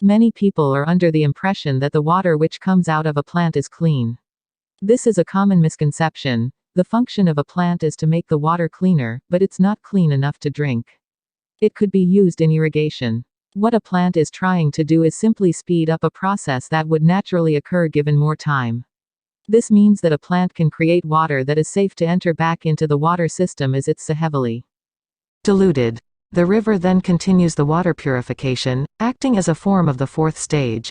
Many people are under the impression that the water which comes out of a plant is clean. This is a common misconception. The function of a plant is to make the water cleaner, but it's not clean enough to drink. It could be used in irrigation. What a plant is trying to do is simply speed up a process that would naturally occur given more time. This means that a plant can create water that is safe to enter back into the water system as it's so heavily diluted. The river then continues the water purification, acting as a form of the fourth stage.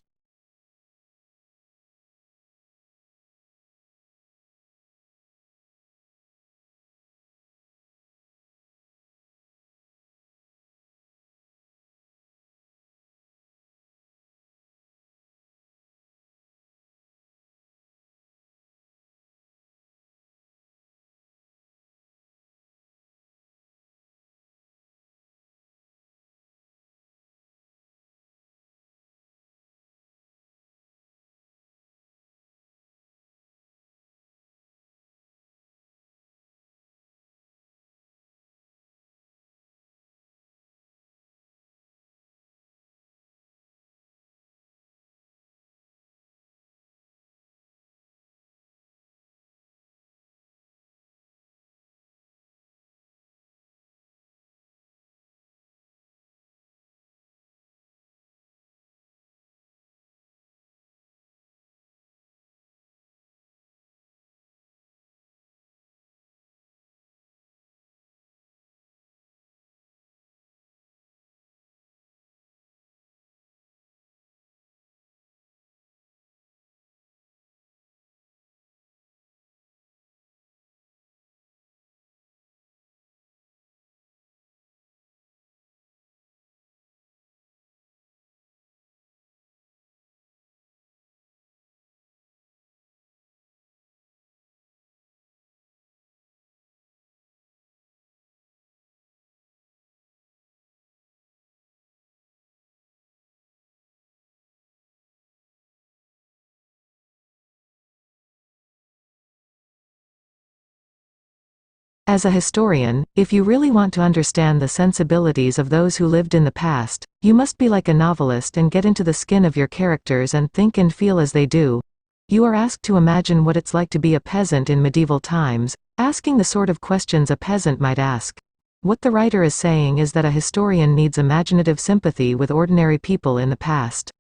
As a historian, if you really want to understand the sensibilities of those who lived in the past, you must be like a novelist and get into the skin of your characters and think and feel as they do. You are asked to imagine what it's like to be a peasant in medieval times, asking the sort of questions a peasant might ask. What the writer is saying is that a historian needs imaginative sympathy with ordinary people in the past.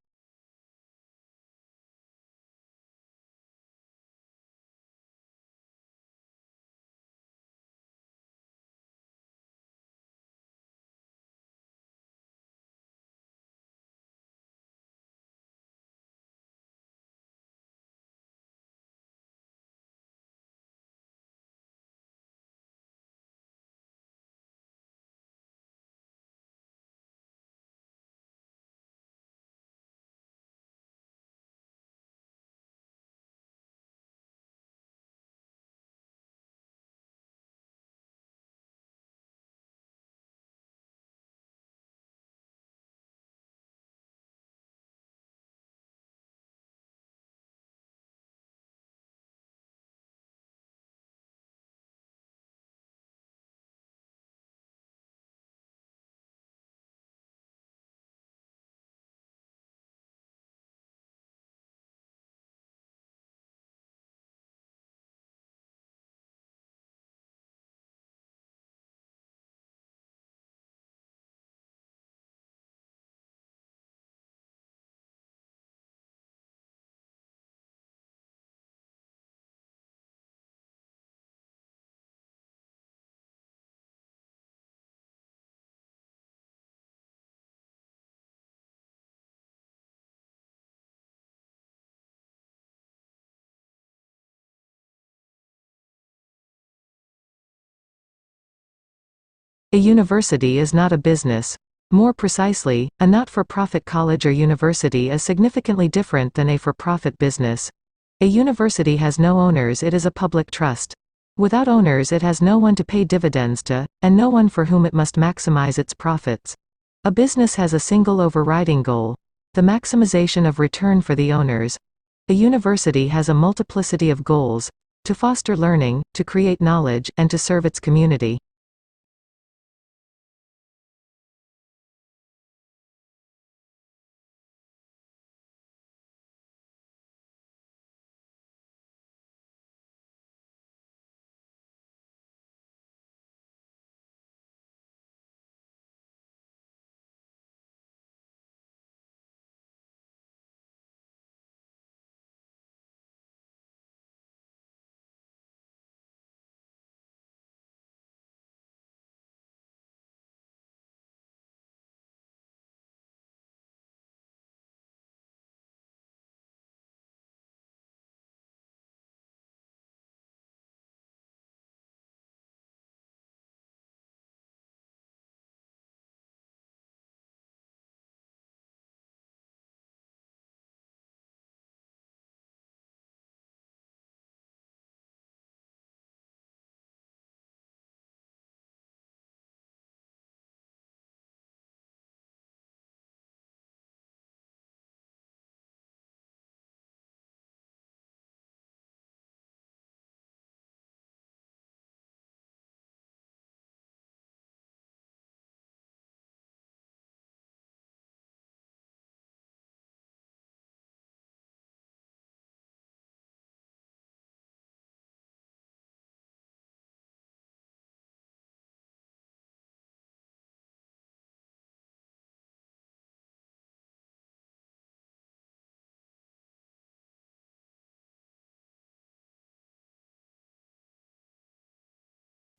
A university is not a business. More precisely, a not-for-profit college or university is significantly different than a for-profit business. A university has no owners, it is a public trust. Without owners, it has no one to pay dividends to, and no one for whom it must maximize its profits. A business has a single overriding goal: the maximization of return for the owners. A university has a multiplicity of goals: to foster learning, to create knowledge, and to serve its community.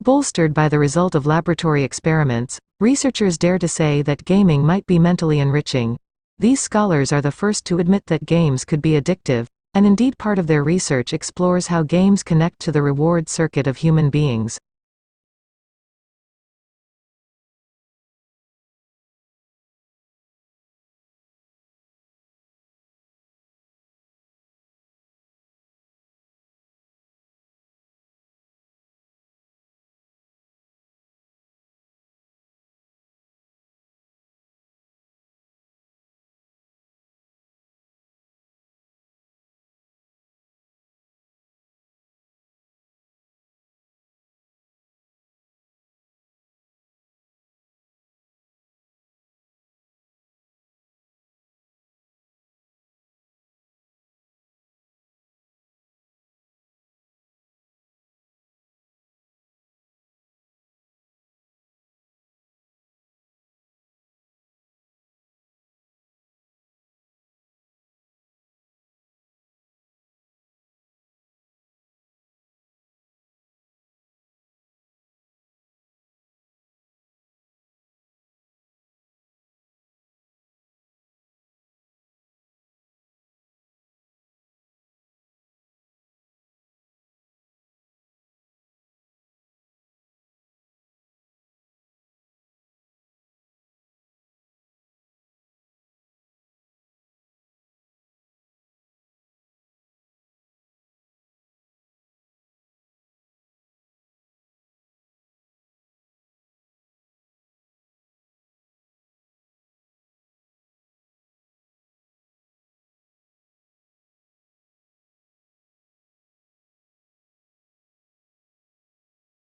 Bolstered by the result of laboratory experiments, researchers dare to say that gaming might be mentally enriching. These scholars are the first to admit that games could be addictive, and indeed part of their research explores how games connect to the reward circuit of human beings.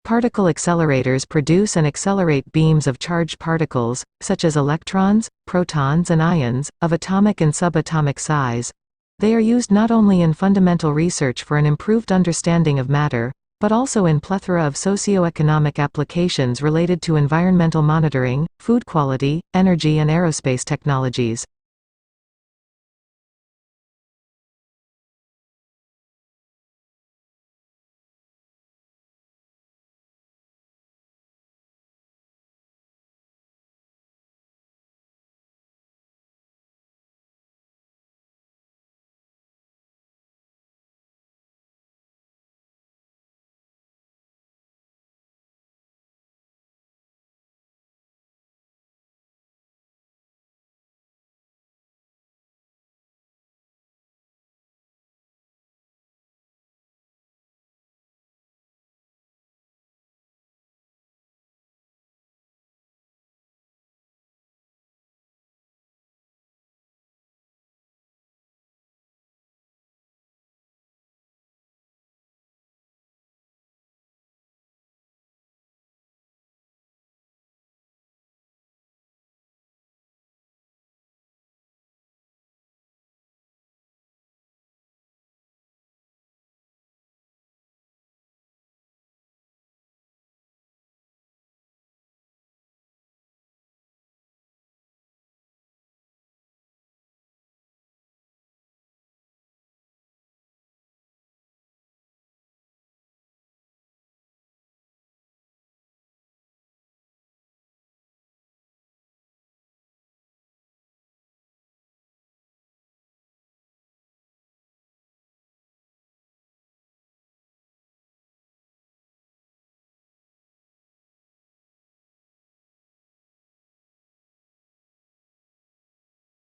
Particle accelerators produce and accelerate beams of charged particles, such as electrons, protons and ions, of atomic and subatomic size. They are used not only in fundamental research for an improved understanding of matter, but also in plethora of socioeconomic applications related to environmental monitoring, food quality, energy and aerospace technologies.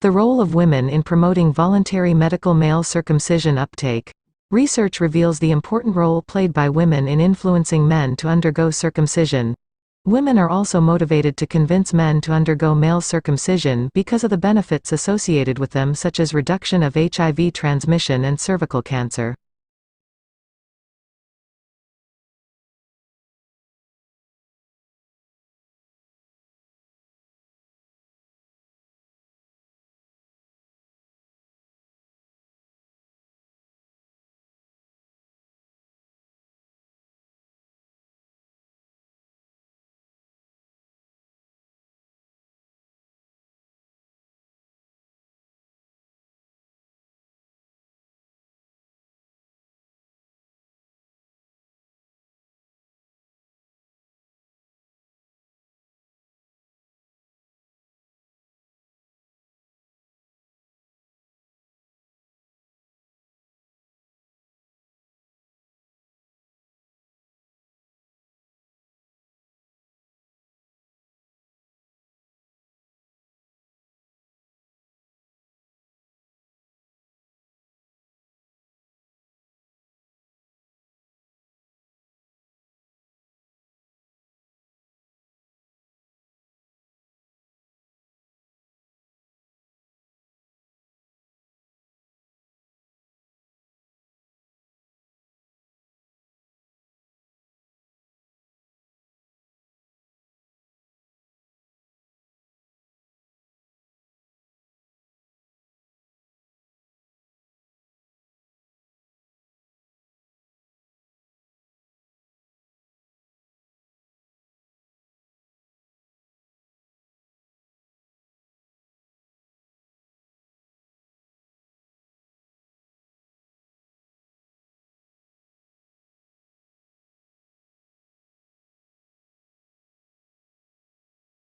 The role of women in promoting voluntary medical male circumcision uptake. Research reveals the important role played by women in influencing men to undergo circumcision. Women are also motivated to convince men to undergo male circumcision because of the benefits associated with them, such as reduction of HIV transmission and cervical cancer.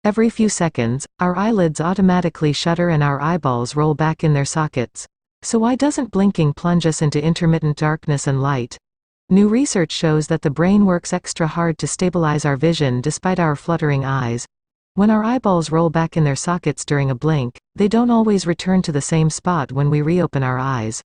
Every few seconds, our eyelids automatically shutter and our eyeballs roll back in their sockets. So why doesn't blinking plunge us into intermittent darkness and light? New research shows that the brain works extra hard to stabilize our vision despite our fluttering eyes. When our eyeballs roll back in their sockets during a blink, they don't always return to the same spot when we reopen our eyes.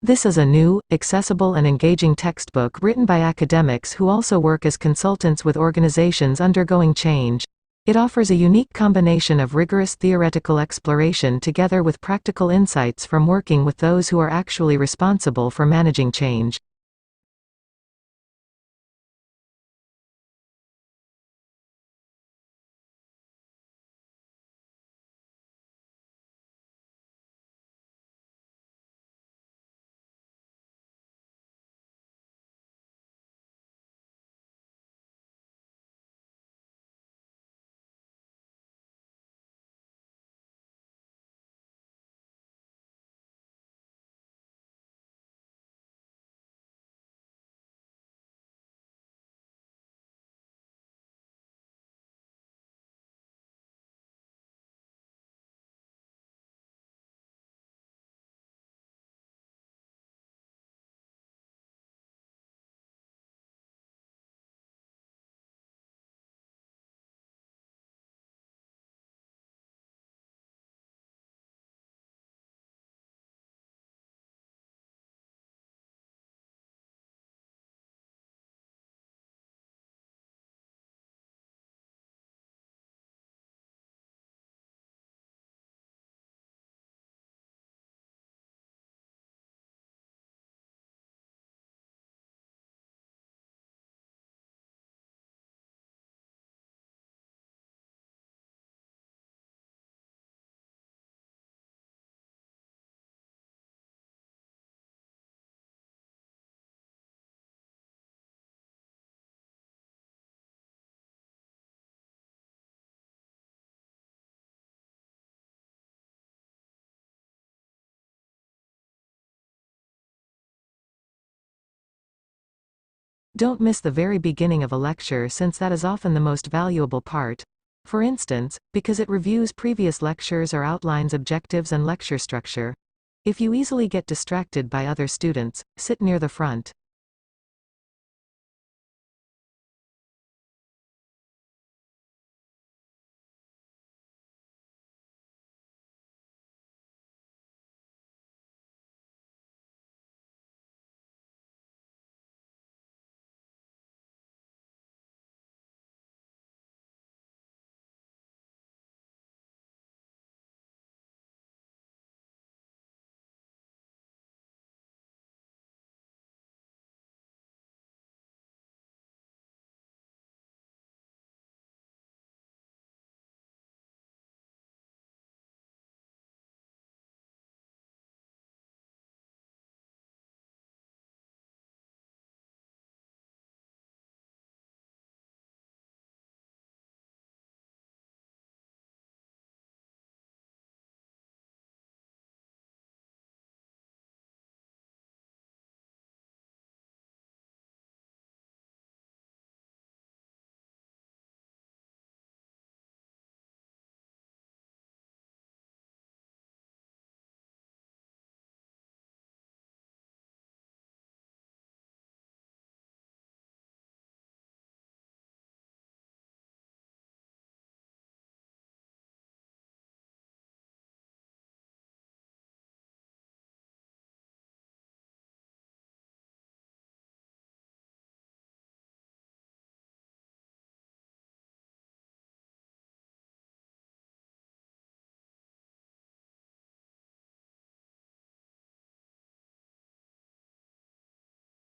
This is a new, accessible and engaging textbook written by academics who also work as consultants with organizations undergoing change. It offers a unique combination of rigorous theoretical exploration together with practical insights from working with those who are actually responsible for managing change. Don't miss the very beginning of a lecture since that is often the most valuable part. For instance, because it reviews previous lectures or outlines objectives and lecture structure. If you easily get distracted by other students, sit near the front.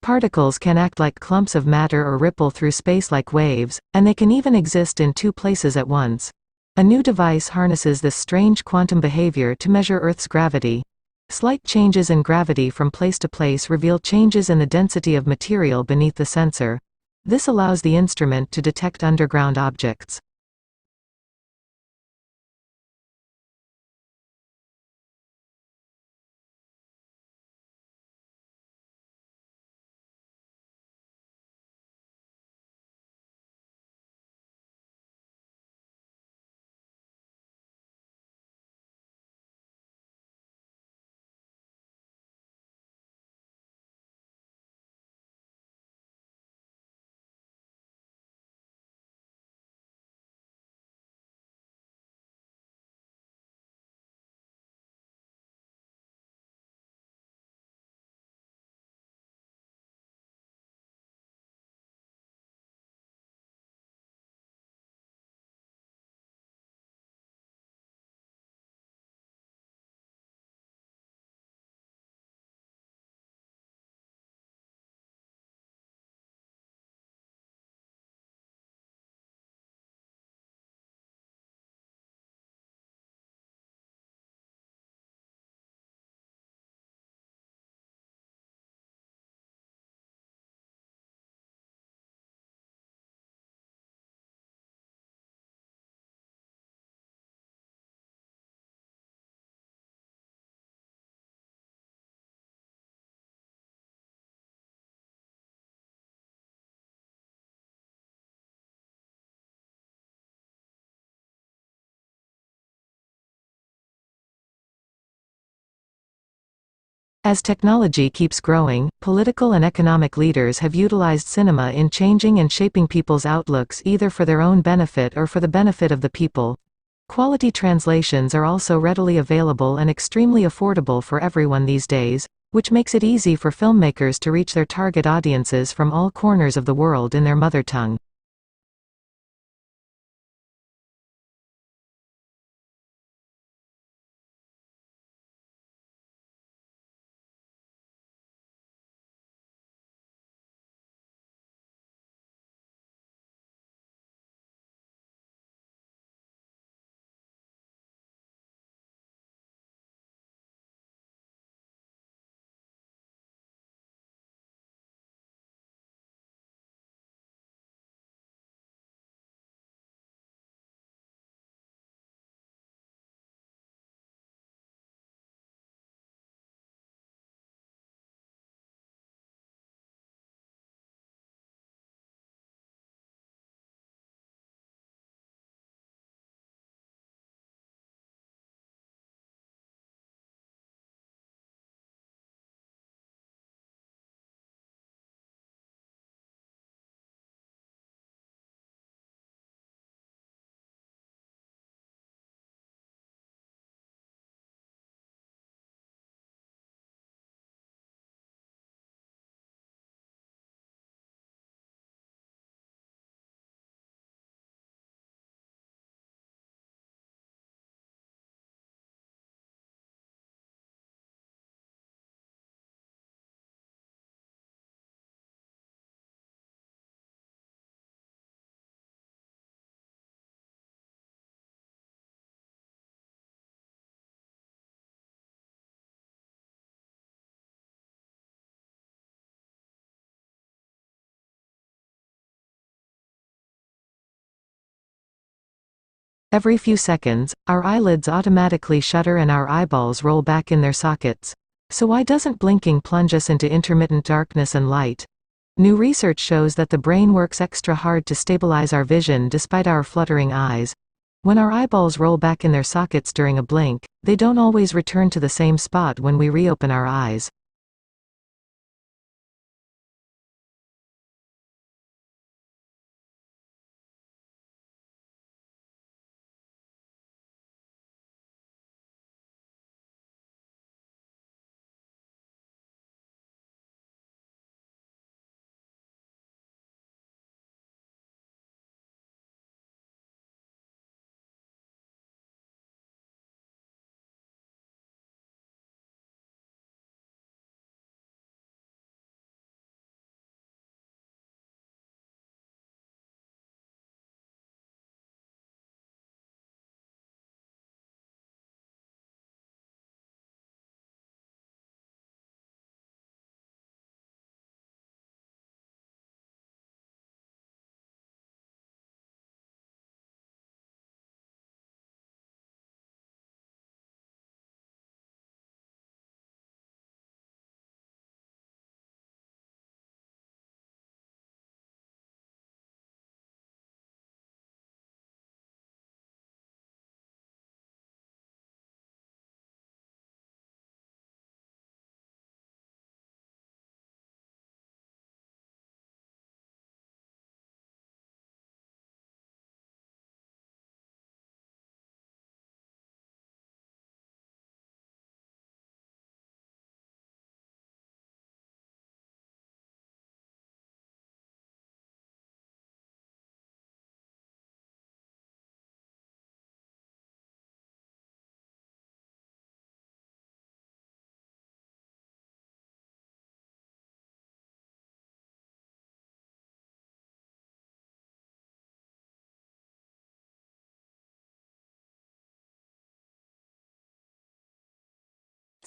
particles can act like clumps of matter or ripple through space like waves, and they can even exist in two places at once. A new device harnesses this strange quantum behavior to measure Earth's gravity. Slight changes in gravity from place to place reveal changes in the density of material beneath the sensor. This allows the instrument to detect underground objects. As technology keeps growing, political and economic leaders have utilized cinema in changing and shaping people's outlooks either for their own benefit or for the benefit of the people. Quality translations are also readily available and extremely affordable for everyone these days, which makes it easy for filmmakers to reach their target audiences from all corners of the world in their mother tongue. Every few seconds, our eyelids automatically shutter and our eyeballs roll back in their sockets. So why doesn't blinking plunge us into intermittent darkness and light? New research shows that the brain works extra hard to stabilize our vision despite our fluttering eyes. When our eyeballs roll back in their sockets during a blink, they don't always return to the same spot when we reopen our eyes.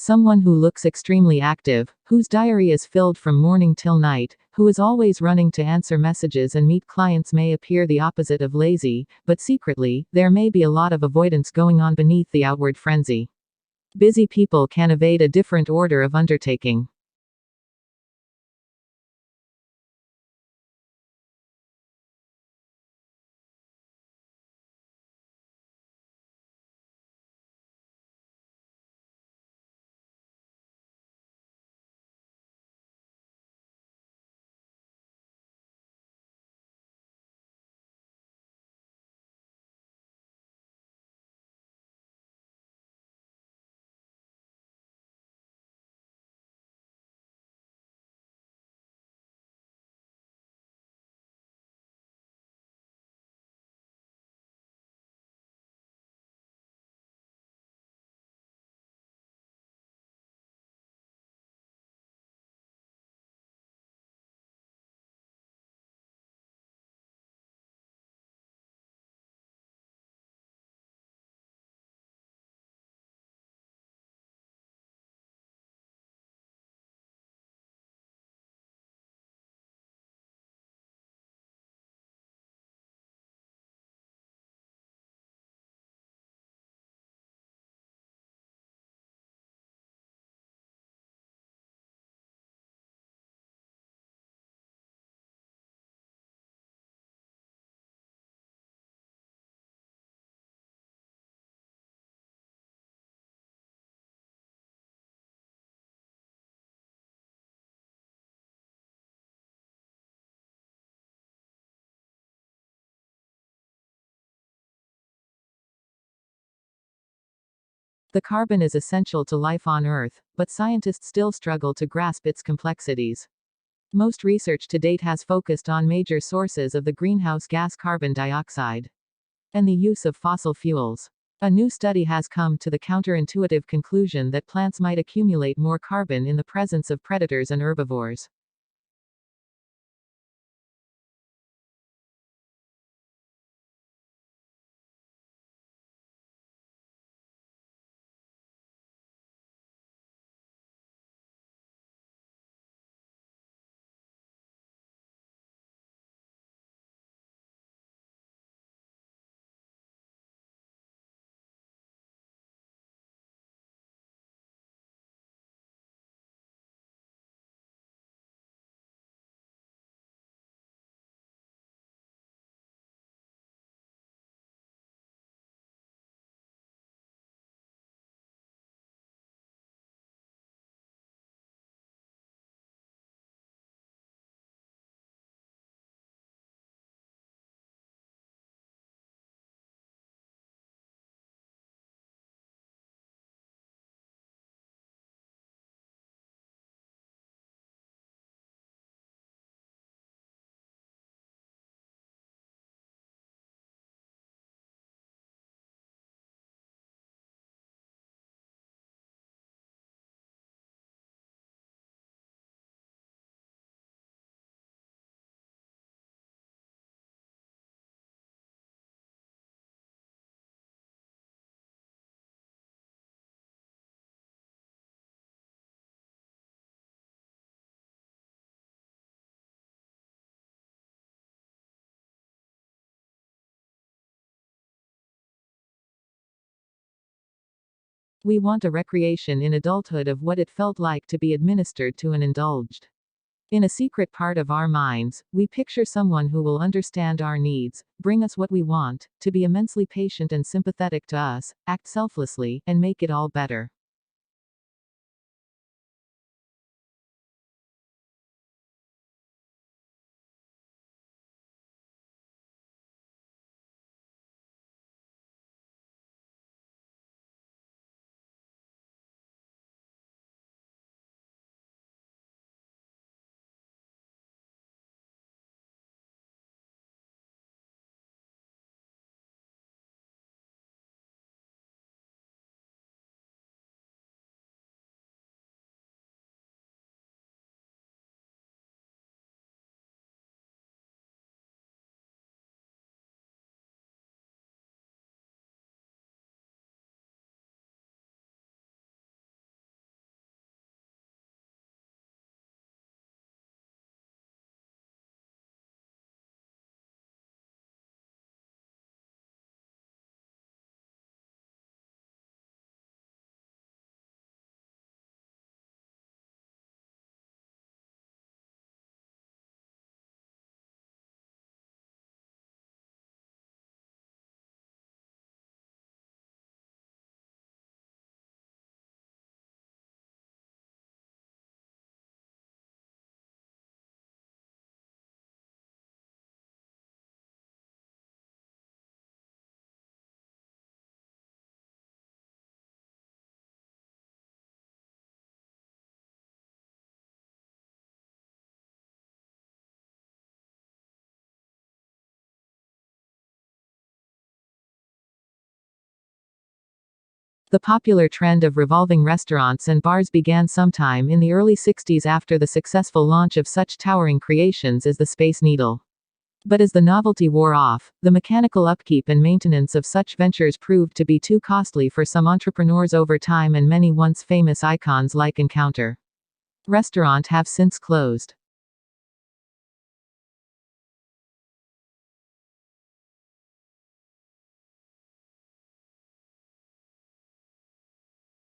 Someone who looks extremely active, whose diary is filled from morning till night, who is always running to answer messages and meet clients may appear the opposite of lazy, but secretly, there may be a lot of avoidance going on beneath the outward frenzy. Busy people can evade a different order of undertaking. The carbon is essential to life on Earth, but scientists still struggle to grasp its complexities. Most research to date has focused on major sources of the greenhouse gas carbon dioxide and the use of fossil fuels. A new study has come to the counterintuitive conclusion that plants might accumulate more carbon in the presence of predators and herbivores. We want a recreation in adulthood of what it felt like to be administered to and indulged. In a secret part of our minds, we picture someone who will understand our needs, bring us what we want, to be immensely patient and sympathetic to us, act selflessly, and make it all better. The popular trend of revolving restaurants and bars began sometime in the early 60s after the successful launch of such towering creations as the Space Needle. But as the novelty wore off, the mechanical upkeep and maintenance of such ventures proved to be too costly for some entrepreneurs over time, and many once famous icons like Encounter Restaurant have since closed.